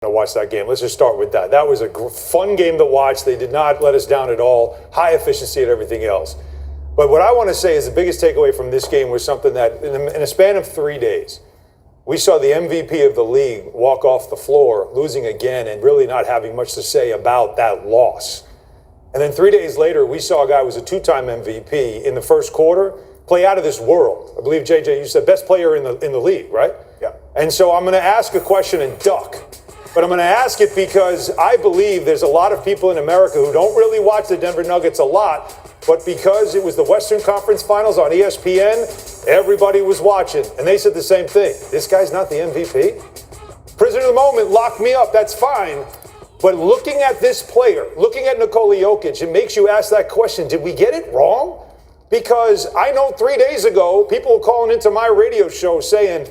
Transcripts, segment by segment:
to watch that game. Let's just start with that. That was a fun game to watch. They did not let us down at all. High efficiency and everything else. But what I want to say is the biggest takeaway from this game was something that in a span of 3 days, we saw the MVP of the league walk off the floor, losing again and really not having much to say about that loss. And then 3 days later, we saw a guy who was a two-time MVP in the first quarter play out of this world. I believe, JJ, you said best player in the league, right? Yeah. And so I'm going to ask a question and duck. But I'm going to ask it because I believe there's a lot of people in America who don't really watch the Denver Nuggets a lot, but because it was the Western Conference Finals on ESPN, everybody was watching. And they said the same thing. This guy's not the MVP? Prisoner of the moment, lock me up, that's fine. But looking at this player, looking at Nikola Jokic, it makes you ask that question, did we get it wrong? Because I know 3 days ago, people were calling into my radio show saying,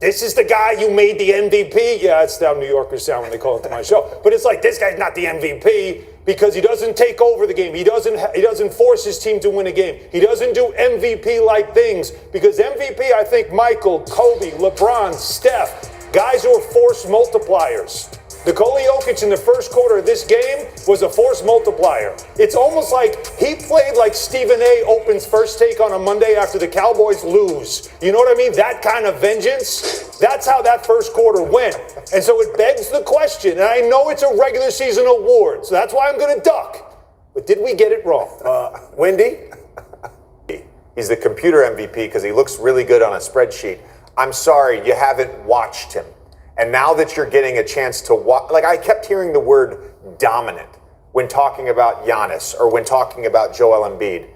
this is the guy you made the MVP. Yeah, it's how New Yorkers sound when they call it to my show. But it's like, this guy's not the MVP because he doesn't take over the game. He doesn't force his team to win a game. He doesn't do MVP-like things because MVP, I think Michael, Kobe, LeBron, Steph, guys who are force multipliers. Nikola Jokic in the first quarter of this game was a force multiplier. It's almost like he played like Stephen A. opens First Take on a Monday after the Cowboys lose. You know what I mean? That kind of vengeance. That's how that first quarter went. And so it begs the question, and I know it's a regular season award, so that's why I'm going to duck. But did we get it wrong? Wendy? He's the computer MVP because he looks really good on a spreadsheet. I'm sorry, you haven't watched him. And now that you're getting a chance to watch, like I kept hearing the word dominant when talking about Giannis or when talking about Joel Embiid.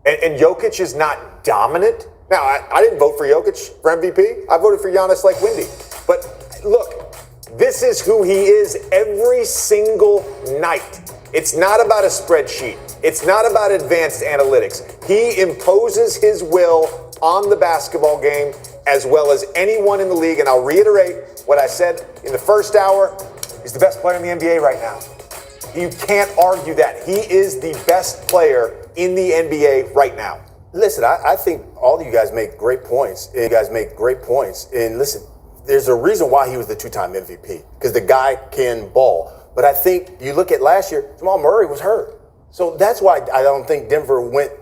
And Jokic is not dominant. Now, I didn't vote for Jokic for MVP. I voted for Giannis like Wendy. But look, this is who he is every single night. It's not about a spreadsheet. It's not about advanced analytics. He imposes his will on the basketball game as well as anyone in the league. And I'll reiterate what I said in the first hour. He's the best player in the NBA right now. You can't argue that. He is the best player in the NBA right now. Listen, I think all of you guys make great points. And listen, there's a reason why he was the two-time MVP, because the guy can ball. But I think you look at last year, Jamal Murray was hurt. So that's why I don't think Denver went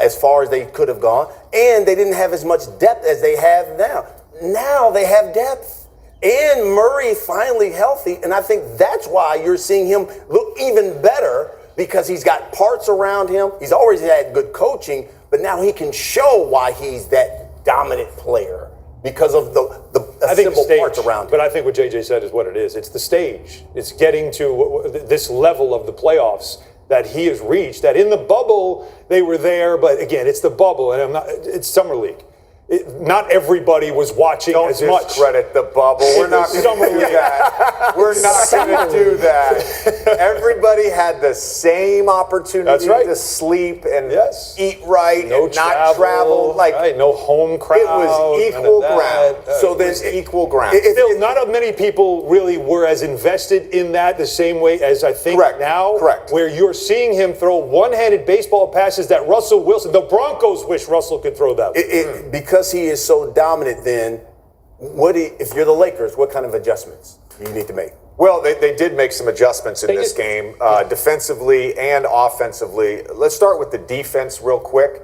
as far as they could have gone. And they didn't have as much depth as they have now. Now they have depth. And Murray finally healthy. And I think that's why you're seeing him look even better, because he's got parts around him. He's always had good coaching, but now he can show why he's that dominant player because of the simple parts around him. But I think what JJ said is what it is. It's the stage. It's getting to this level of the playoffs that he has reached, that in the bubble they were there, but again, it's the bubble, and it's summer league. Not everybody was watching as much. Don't discredit the bubble. We're not going to do that. We're not going to do that. Everybody had the same opportunity to sleep and eat right and not travel. Like no home crowd. It was equal ground. So there's equal ground. Still, not many people really were as invested in that the same way as I think now. Correct. Where you're seeing him throw one-handed baseball passes that Russell Wilson, the Broncos wish Russell could throw that way. Because he is so dominant, then if you're the Lakers, what kind of adjustments do you need to make? Well, they did make some adjustments in this game, defensively and offensively. Let's start with the defense real quick.